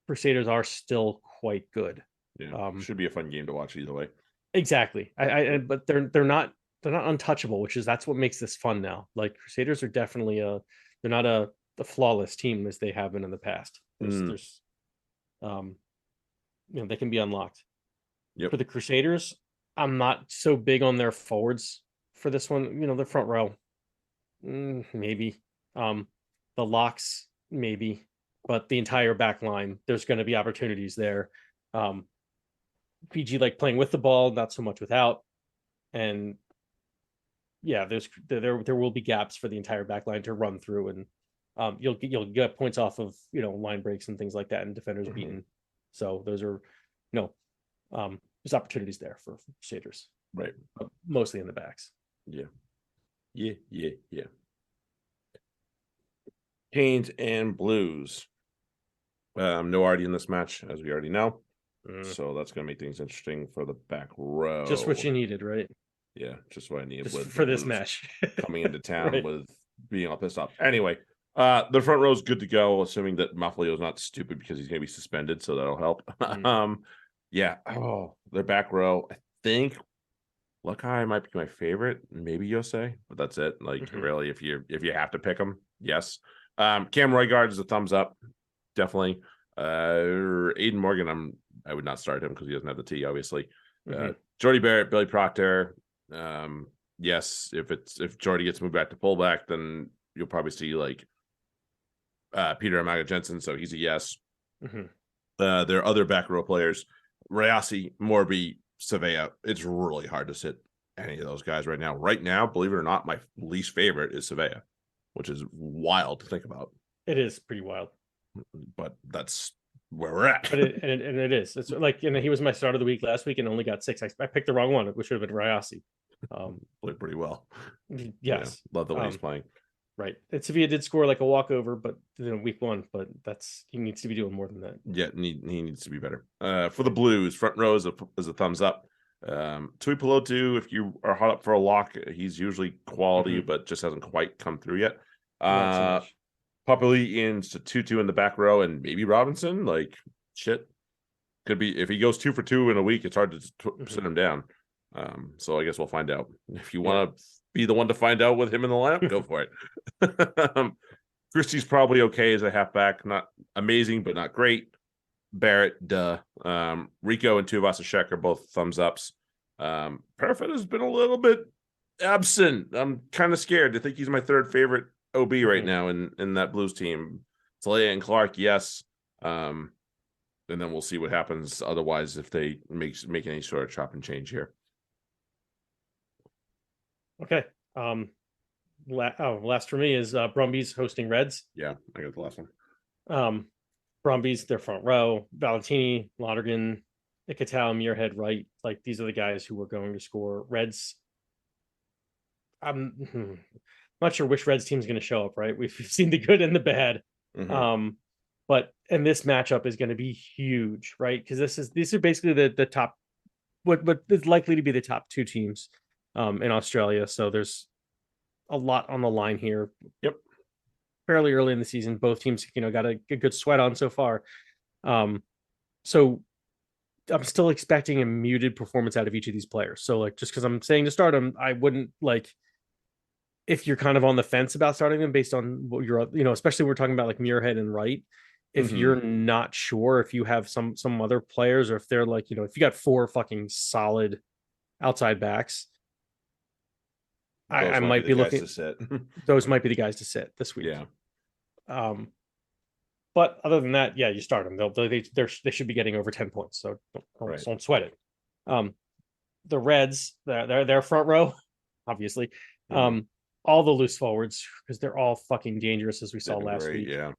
Crusaders are still quite good. Yeah, should be a fun game to watch either way. Exactly. But they're not untouchable, that's what makes this fun now. Like Crusaders are definitely they're not a flawless team as they have been in the past. There's they can be unlocked. For the Crusaders, I'm not so big on their forwards for this one. The front row, maybe. The locks, maybe. But the entire back line, there's going to be opportunities there. PG like playing with the ball, not so much without. And there will be gaps for the entire back line to run through, and you'll get points off of line breaks and things like that, and defenders beaten. So those are there's opportunities there for Crusaders, right? Mostly in the backs. Yeah. Canes and Blues. No Artie in this match, as we already know. So that's going to make things interesting for the back row. Just what you needed, right? Yeah, just what I needed for this match. Coming into town with being all pissed off. Anyway, the front row is good to go, assuming that Maflio is not stupid because he's going to be suspended, so that'll help. Their back row, I think Lukai might be my favorite, maybe Yosei, but that's it. Like really, if you have to pick them, yes. Cam Roygaard is a thumbs up, definitely. Aiden Morgan, I would not start him because he doesn't have the T, obviously. Jordy Barrett, Billy Proctor. Yes, if Jordy gets moved back to fullback, then you'll probably see like Peter Amaga Jensen, so he's a yes. There are other back row players. Rayasi, Morby, Savea. It's really hard to sit any of those guys right now. Right now, believe it or not, my least favorite is Savea, which is wild to think about. It is pretty wild. But that's where we're at. But it is. It's like, he was my start of the week last week and only got 6. I picked the wrong one, which should have been Rayasi. Played pretty well. Yes. Love the way he's playing. Right. Sevilla did score like a walkover, but in week 1, but he needs to be doing more than that. Yeah, he needs to be better. For the Blues, front row is a thumbs up. Tui Pelotu, if you are hot up for a lock, he's usually quality, but just hasn't quite come through yet. Populi in Tutu in the back row, and maybe Robinson. Like shit, could be if he goes 2 for 2 in a week. It's hard to sit him down. So I guess we'll find out. If you want to be the one to find out with him in the lineup, go for it. Christie's probably okay as a halfback, not amazing, but not great. Barrett, duh. Rico and Tuvasashek are both thumbs ups. Perfect has been a little bit absent. I'm kind of scared. I think he's my third favorite OB right now in that Blues team. Talia and Clark, yes. And then we'll see what happens otherwise if they make any sort of chop and change here. Okay. Last for me is Brumbies hosting Reds. Yeah, I got the last one. Brumbies, their front row, Valentini, Lonergan, Ikatau, Muirhead, Wright. Like, these are the guys who are going to score. Reds, I'm not sure which Reds team is going to show up, right? We've seen the good and the bad. But this matchup is going to be huge, right? Because these are basically the top, what is likely to be the top two teams in Australia. So there's a lot on the line here. Yep. Fairly early in the season, both teams, got a good sweat on so far. So I'm still expecting a muted performance out of each of these players. So, like, just because I'm saying to start them, I wouldn't, like, if you're kind of on the fence about starting them based on what you're, especially we're talking about like Muirhead and Wright. If you're not sure if you have some other players, or if they're like, if you got 4 fucking solid outside backs, I might be looking to sit. Those might be the guys to sit this week. Yeah. But other than that, yeah, you start them. They should be getting over 10 points. So don't sweat it. The Reds, their front row, obviously. All the loose forwards, because they're all fucking dangerous, as we saw last week. Yeah.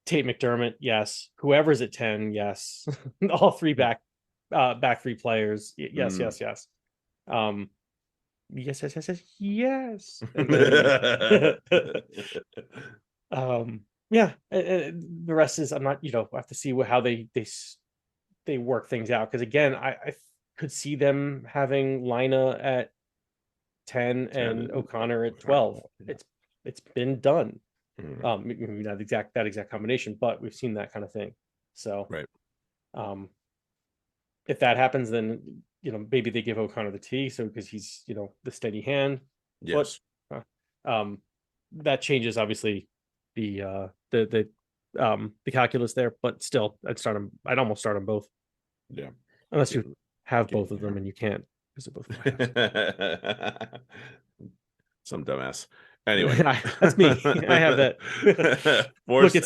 Tate McDermott, yes. Whoever's at 10, yes. All 3 back 3 players, yes. Yes. Yes. And then, yeah. The rest is, I'm not. I have to see how they work things out. Because again, I could see them having Lina at 10 and O'Connor at 12. It's been done. Maybe not that exact combination, but we've seen that kind of thing. So right. If that happens, then maybe they give O'Connor the T, so because he's the steady hand. Yes. But that changes obviously the calculus there, but still I'd almost start them both. Yeah. Unless you have both of them and you can't because of both. Some dumbass. Anyway, that's me. I have that. Look, it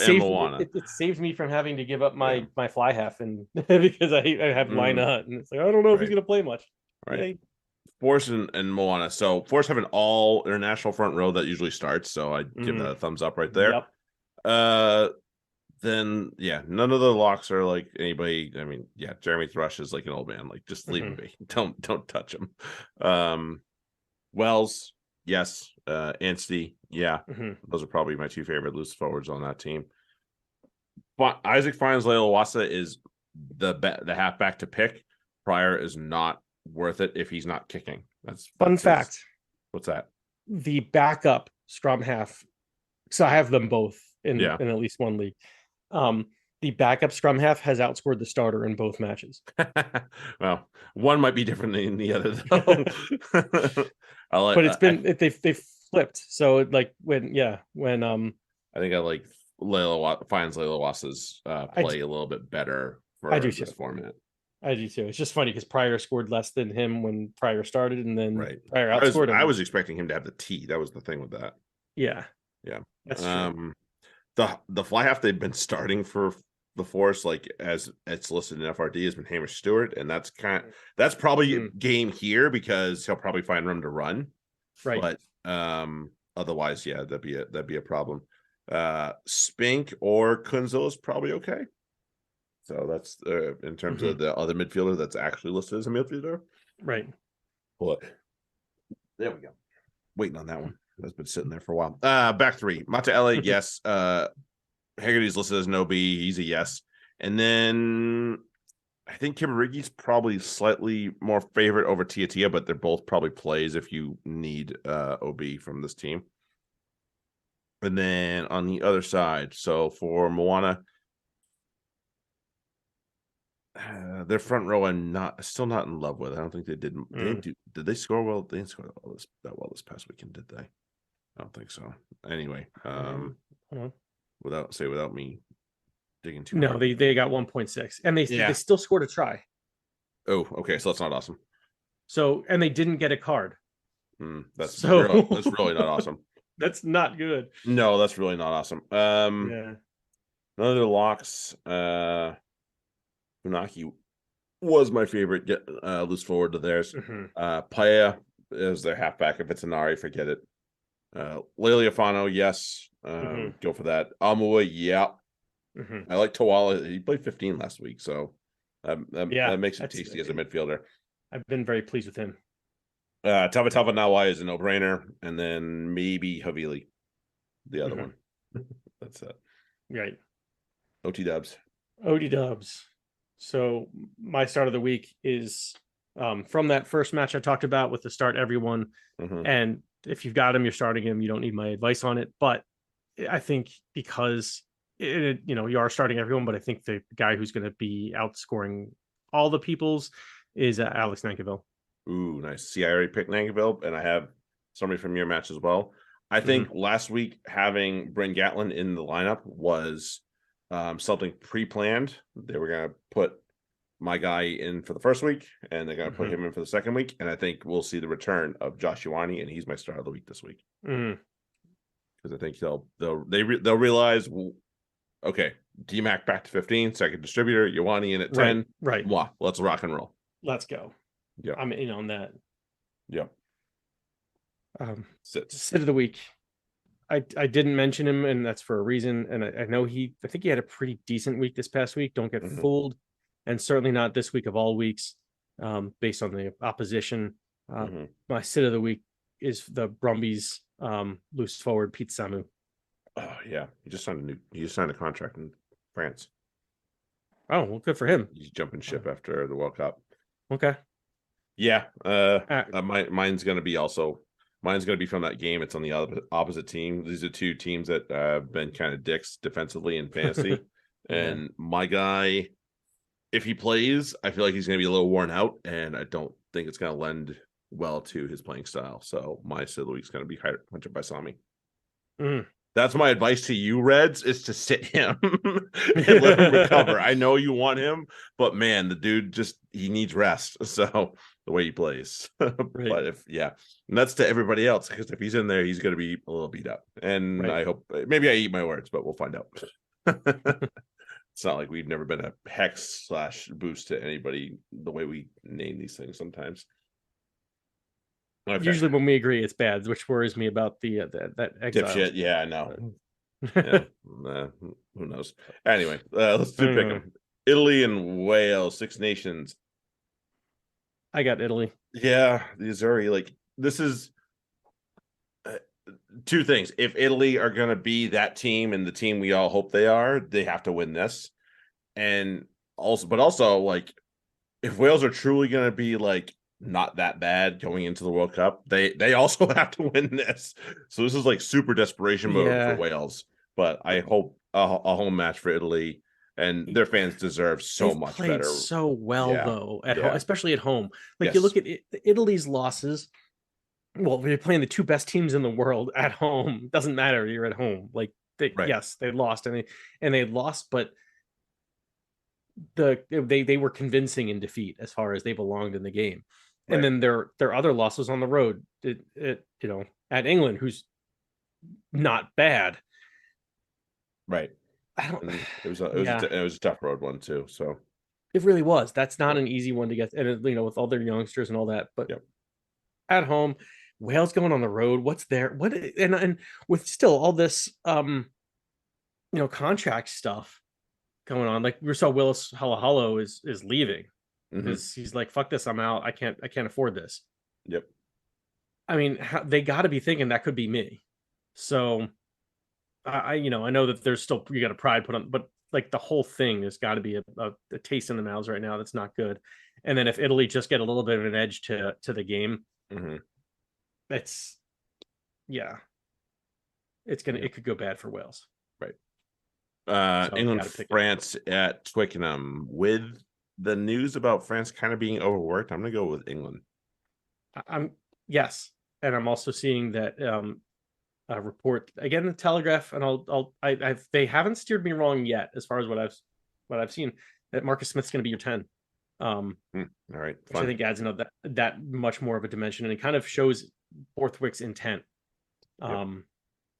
saved me from having to give up my fly half, and because I have Lina, and it's like I don't know if he's going to play much. Right. Yay. Force and Moana. So Force have an all international front row that usually starts. So I give that a thumbs up right there. Yep. Then none of the locks are like anybody. I mean, Jeremy Thrush is like an old man. Like, just leave him be. Don't touch him. Wells. Yes, Anstey, those are probably my 2 favorite loose forwards on that team. But Isaac finds Leilawasa is the halfback to pick. Pryor is not worth it if he's not kicking. That's fun fact. What's that? The backup scrum half. So I have them both in at least one league. The backup scrum half has outscored the starter in both matches. Well, one might be different than the other, though. But it's been they've flipped. So like when I think I like finds Leilawasa's play a little bit better for this format. I do too. It's just funny because Pryor scored less than him when Pryor started, and then Pryor outscored him. I was expecting him to have the T. That was the thing with that. Yeah, that's true. The fly half they've been starting for the Force, like as it's listed in FRD, has been Hamish Stewart, and that's probably a game here because he'll probably find room to run, right? But otherwise, that'd be a problem. Spink or Kunzel is probably okay. So that's in terms of the other midfielder that's actually listed as a midfielder, right? But there we go. Waiting on that one. That's been sitting there for a while. Back 3. Mata Ele, yes. Haggerty's listed as an OB. He's a yes. And then I think Kibarigi's probably slightly more favorite over Tia, but they're both probably plays if you need OB from this team. And then on the other side, so for Moana, their front row, I'm still not in love with. I don't think they did. Did they score well? They didn't score that well this past weekend, did they? I don't think so. Anyway, without me digging too hard. No, they got 1.6, and they still scored a try. Oh, okay, so that's not awesome. So, and they didn't get a card. That's really not awesome. That's not good. No, that's really not awesome. None of their locks. Funaki was my favorite. Get loose forward to theirs. Paella is their halfback. If it's Anari, forget it. Lealiafano, yes. Go for that. Amua, yeah. I like Tawala. He played 15 last week, so that makes it tasty as a midfielder. I've been very pleased with him. Tavatava Nawai is a no-brainer, and then maybe Havili, the other one. That's it. Right. OT Dubs. So my start of the week is from that first match I talked about with the start everyone. And if you've got him, you're starting him. You don't need my advice on it. But I think because you are starting everyone, but I think the guy who's going to be outscoring all the peoples is Alex Nankivell. Ooh, nice. See, I already picked Nankivell, and I have somebody from your match as well. I think last week having Bryn Gatlin in the lineup was something pre-planned. They were going to put my guy in for the first week, and they're going to put him in for the second week. And I think we'll see the return of Josh Ioane, and he's my star of the week this week. Because I think they'll realize, okay, DMAC back to 15, second distributor, Ioane in at 10. Right. Mwah, let's rock and roll. Let's go. Yeah, I'm in on that. Yeah. Sit of the week. I didn't mention him, and that's for a reason. And I know I think he had a pretty decent week this past week. Don't get fooled, and certainly not this week of all weeks, based on the opposition. My sit of the week is the Brumbies loose forward Pete Samu. Oh yeah, he just signed a contract in France. Oh well, good for him. He's jumping ship after the World Cup. Okay. Yeah. Mine's gonna be from that game. It's on the opposite team. These are two teams that have been kind of dicks defensively in fantasy. And my guy, if he plays, I feel like he's gonna be a little worn out, and I don't think it's gonna lend well to his playing style. So my sit of the week is gonna be Hunter Baisami. That's my advice to you, Reds, is to sit him and let him recover. I know you want him, but man, the dude he needs rest. So the way he plays. But and that's to everybody else, because if he's in there, he's going to be a little beat up. And I hope, maybe I eat my words, but we'll find out. It's not like we've never been a hex/boost to anybody the way we name these things sometimes. Okay. Usually when we agree, it's bad, which worries me about that exile. Dipshit. Yeah, I know. Who knows? Anyway, let's do pick them. Italy and Wales, Six Nations. I got Italy. Yeah, the Azzurri. This is two things. If Italy are going to be that team and the team we all hope they are, they have to win this. And also, if Wales are truly going to be not that bad going into the World Cup, they also have to win this. So this is super desperation mode for Wales. But I hope a home match for Italy, and their fans deserve much better. So well though, home, especially at home. You look at Italy's losses. Well, you're playing the two best teams in the world at home. Doesn't matter. You're at home. Yes, they lost and they lost, but they were convincing in defeat as far as they belonged in the game. And then their other losses on the road, at England, who's not bad. Right. It was a tough road one too. So it really was. That's not an easy one to get, and with all their youngsters and all that. But at home, Wales going on the road. What's there? And with still all this, contract stuff going on. We saw Willis Halahalo is leaving. Because he's like, fuck this, I'm out. I can't afford this. Yep. I mean, they got to be thinking that could be me. So I know that there's still, you got a pride put on, but the whole thing has got to be a taste in the mouths right now. That's not good. And then if Italy just get a little bit of an edge to the game, it's it could go bad for Wales. Right. England, France at Twickenham with the news about France kind of being overworked, I'm gonna go with England. Yes, and I'm also seeing that a report again, the Telegraph, and they haven't steered me wrong yet as far as what I've seen, that Marcus Smith's going to be your 10. All right, which I think adds another that much more of a dimension, and it kind of shows Borthwick's intent to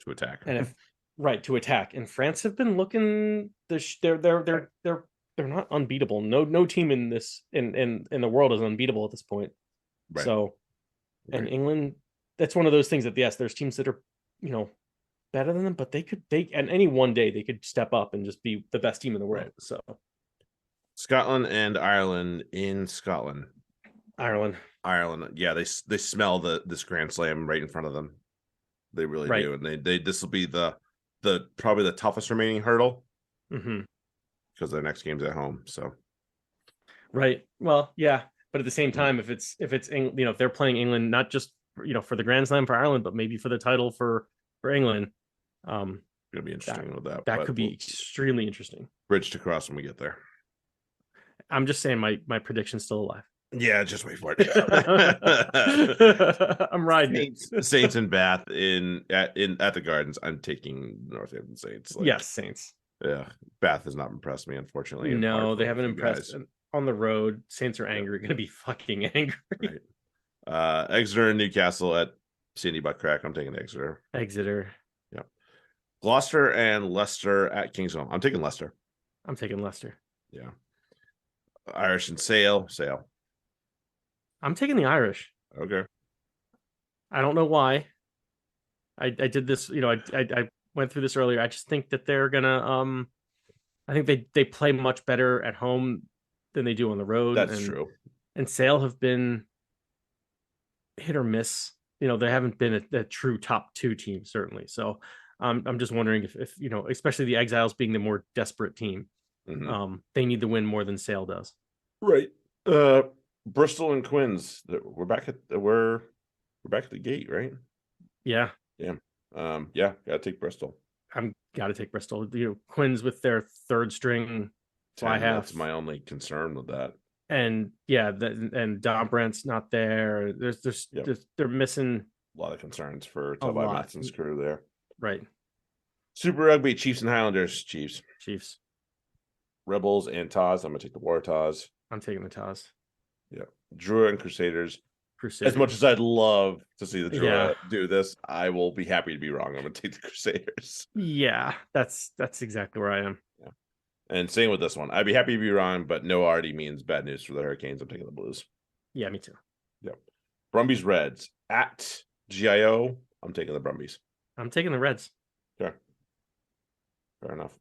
attack. And to attack. And France have been looking they're not unbeatable. No team in the world is unbeatable at this point. Right. So, and England, that's one of those things that yes, there's teams that are better than them, but and any one day they could step up and just be the best team in the world. Right. So Scotland and Ireland in Scotland. Ireland. Yeah, they smell this Grand Slam right in front of them. They really do, and this will be the probably the toughest remaining hurdle because their next game's at home. So, right. Well, yeah, but at the same time, if it's if they're playing England, not just for the Grand Slam for Ireland, but maybe for the title for England, gonna be interesting with that. That could be extremely interesting. Bridge to cross when we get there. I'm just saying my prediction's still alive. Yeah, just wait for it. I'm riding Saints and Bath at the Gardens. I'm taking Northampton Saints. Yes, Saints. Yeah, Bath has not impressed me, unfortunately. No, they haven't impressed. On the road, Saints are angry. Going to be fucking angry. Right. Exeter and Newcastle at Sandy Butt Crack. I'm taking Exeter. Yeah. Gloucester and Leicester at Kingsholm. I'm taking Leicester. Yeah. Irish and Sale. I'm taking the Irish. Okay. I don't know why. I did this, I went through this earlier. I just think that they're gonna I think they play much better at home than they do on the road. That's true. And Sale have been hit or miss. They haven't been a true top 2 team, certainly. So I'm just wondering if especially the Exiles being the more desperate team, they need the win more than Sale does. Right. Bristol and Quins. We're back at the gate, right? Yeah. Gotta take Bristol. I'm gotta take Bristol. Quins with their third string fly half. That's my only concern with that. And and Dombrandt's not there. They're missing a lot of concerns for Toby Matson's crew there. Right. Super Rugby, Chiefs and Highlanders. Chiefs. Rebels and Taz. I'm gonna take the Waratahs. I'm taking the Taz. Yeah. Drua and Crusaders. As much as I'd love to see the Drua do this, I will be happy to be wrong. I'm gonna take the Crusaders. Yeah, that's exactly where I am. Yeah. And same with this one. I'd be happy to be wrong, but no already means bad news for the Hurricanes. I'm taking the Blues. Yeah, me too. Yep. Brumbies Reds at GIO. I'm taking the Brumbies. I'm taking the Reds. Sure. Fair enough.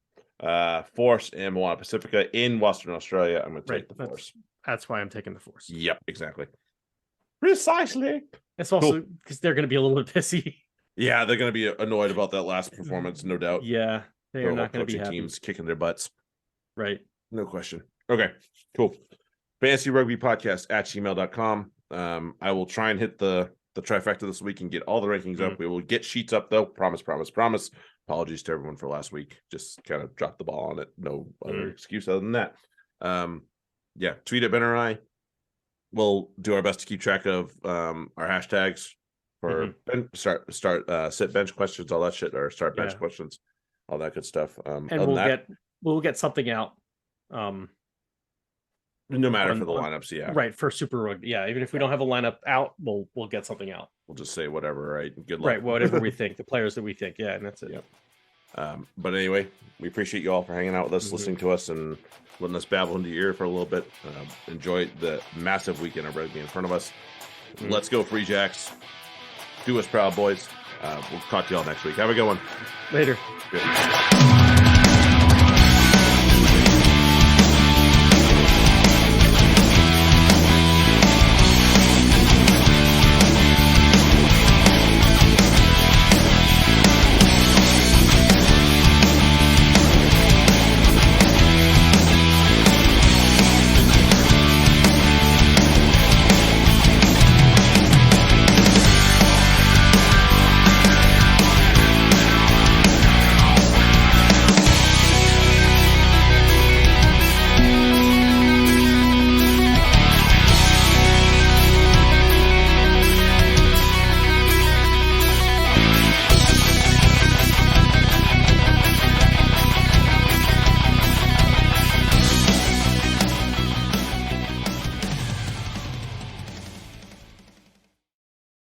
Force and Moana Pacifica in Western Australia. I'm going to take the Force. That's why I'm taking the Force. Yep, exactly. Precisely. It's also because they're going to be a little bit pissy. Yeah, they're going to be annoyed about that last performance, no doubt. Yeah, they are not going to be happy. Teams kicking their butts. Right. No question. Okay, cool. Fantasy Rugby Podcast at gmail.com. I will try and hit the trifecta this week and get all the rankings up. We will get sheets up, though. Promise. Apologies to everyone for last week. Just kind of dropped the ball on it. No other excuse other than that. Tweet at Ben or I. We'll do our best to keep track of our hashtags for sit bench questions, all that shit, or start bench questions, all that good stuff. And we'll get something out. No matter for the lineups, right, for Super Rugby, even if we don't have a lineup out, we'll get something out. We'll just say whatever, right? Good luck, right? Whatever we think, the players that we think, and that's it. Yep. But anyway, we appreciate you all for hanging out with us, listening to us, and letting us babble into your ear for a little bit. Enjoy the massive weekend of rugby in front of us. Let's go, Free Jacks! Do us proud, boys. We'll talk to y'all next week. Have a good one. Later. Good.